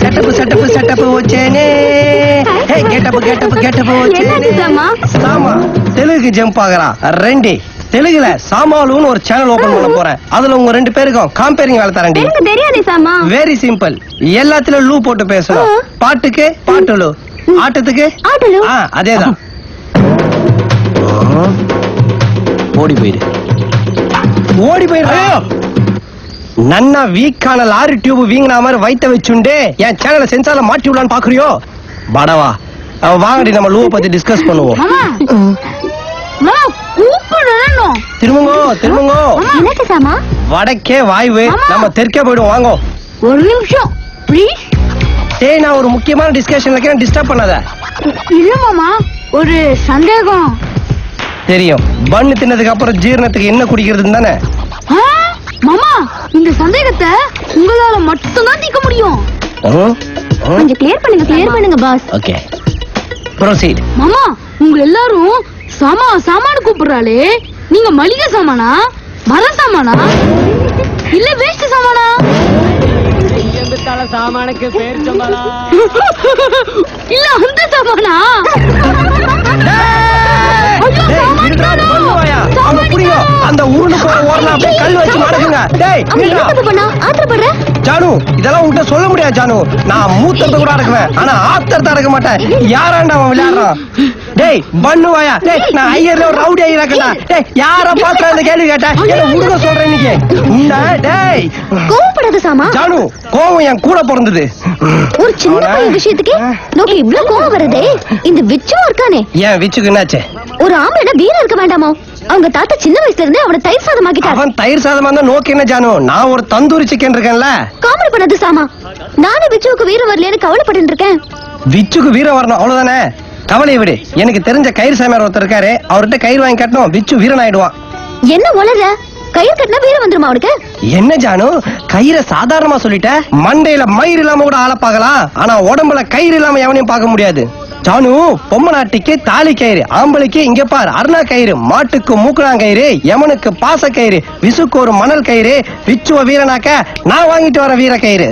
Setup వచ్చేనే getup వచ్చేనే சாமா Telugu jump ஆகறா ரெண்டி தெலுங்குல சாமாலுன்னு ஒரு channel open பண்ண போறேன். அதுல உங்க ரெண்டு பேருக்கும் காம்பேரிங் வேலை தரேன்டி. எனக்கு தெரியாது சாமா. Very simple. எல்லாத்துலயும் லூ போட்டு பேசணும். பாட்டுக்கு பாட்டுலு, ஆட்டத்துக்கு ஆட்டலு. அதேதான். ஓடி போயிடு. நன்னா வீக்கான லாரி டியூப் வீங்கின மாதிரி வைத்த வச்சுண்டே என் சேனலை சென்சார்ல மாட்டி விடலான்னு பாக்குறியோ? படவா வாங்கடி, நம்ம லூவை பத்தி டிஸ்கஸ் பண்ணுவோம். திரும்புங்க. வடக்கே வாய்வு, நம்ம தெற்கே போயிடுவோம். வாங்க. ஒரு நிமிஷம் ப்ளீஸ். டேய், நான் ஒரு முக்கியமான டிஸ்கஷன்ல இருக்கேன், டிஸ்டர்ப் பண்ணாத. இல்ல மாமா, ஒரு சந்தேகம். தெரியும், பண்ணு தின்னதுக்கு அப்புறம் ஜீரணத்துக்கு என்ன குடிக்கிறதுன்னு தானே. மாமா, இந்த சந்தேகத்தை உங்களால மட்டும்தான் தீர்க்க முடியும். கொஞ்சம் கிளியர் பண்ணுங்க பாஸ். Okay, proceed. மாமா, உங்க எல்லாரும் சாமான் கூப்பிடுறாளே, நீங்க மளிகை சாமானா, மர சாமானா, இல்ல வேஸ்ட் சாமானா? சாமானுக்கு பேர் சம்பளா இல்ல அந்த சாமானா? அந்த உருண்டு போற ஓரல அப்படியே கல் வச்சு மடக்குங்க. டேய், ஆத்திரப்படுற ஜானு, இதெல்லாம் உன்கிட்ட சொல்ல முடியாது ஜானு. நான் மூத்தத்தை கூட அடக்குவேன், ஆனா ஆத்திரத்தை அடக்க மாட்டேன். யாராண்டா அவன் விளையாடுறான்? டேய் பண்ணுவாயா? டேய், நான் ஐயர்ல ஒரு ரவுடி ஐயராக்கடா. டேய், யார பார்த்தா இந்த கேள்வி கேட்டா என்ன உடுக சொல்றேன் இன்னைக்கு? டேய், கோவப்படாத சாமா. ஜானு, கோவம் என் கூட பிறந்தது. ஒரு சின்ன பையன் விஷயத்துக்கு நோக்கி இவ்ளோ கோவம் வருதே. இந்த விச்சும் இருக்கானே, ஏன் விச்சுக்கு என்னாச்சு? ஒரு ஆம்பளை வீரம் இருக்க வேண்டாமோ? அவங்க தாத்தா சின்ன வயசுல இருந்தே அவனை தயிர் சாதம் ஆக்கிட்டார். அவன் தயிர் சாதமா இருந்தா நோக்கி என்ன ஜானு? நான் ஒரு தந்தூரி சிக்கன் இருக்கேன்ல. காமெடி பண்ணது சாமா. நானே விச்சுவுக்கு வீரம் வரலன்னு கவலைப்பட்டு இருக்கேன். விச்சுக்கு வீரம் வரணும், அவ்வளவுதானே. கவலையை விடு. எனக்கு தெரிஞ்ச கயிறு சாமியார் ஒருத்தர் இருக்காரு, அவர்கிட்ட கயிறு வாங்கி கட்டணும், விச்சு வீரன் ஆயிடுவான். என்ன வளர? கயிறு கட்டினா வீரம் வந்துருமா அவனுக்கு? என்ன ஜானு, கயிறை சாதாரணமா சொல்லிட்ட? மண்டையில மயிர் இல்லாம கூட ஆள பாக்கலாம், ஆனா உடம்புல கயிறு இல்லாம எவனையும் பார்க்க முடியாது. ஜானு, பொம்மநாட்டிக்கு தாலி கயிறு, ஆம்பளைக்கு இங்க பார் அருணா கயிறு, மாட்டுக்கு மூக்குனாங்கயிறு, யமனுக்கு பாச கயிறு, விசுக்கு ஒரு மணல் கயிறு, விச்சுவ வீரனாக்க நான் வாங்கிட்டு வர வீர கயிறு.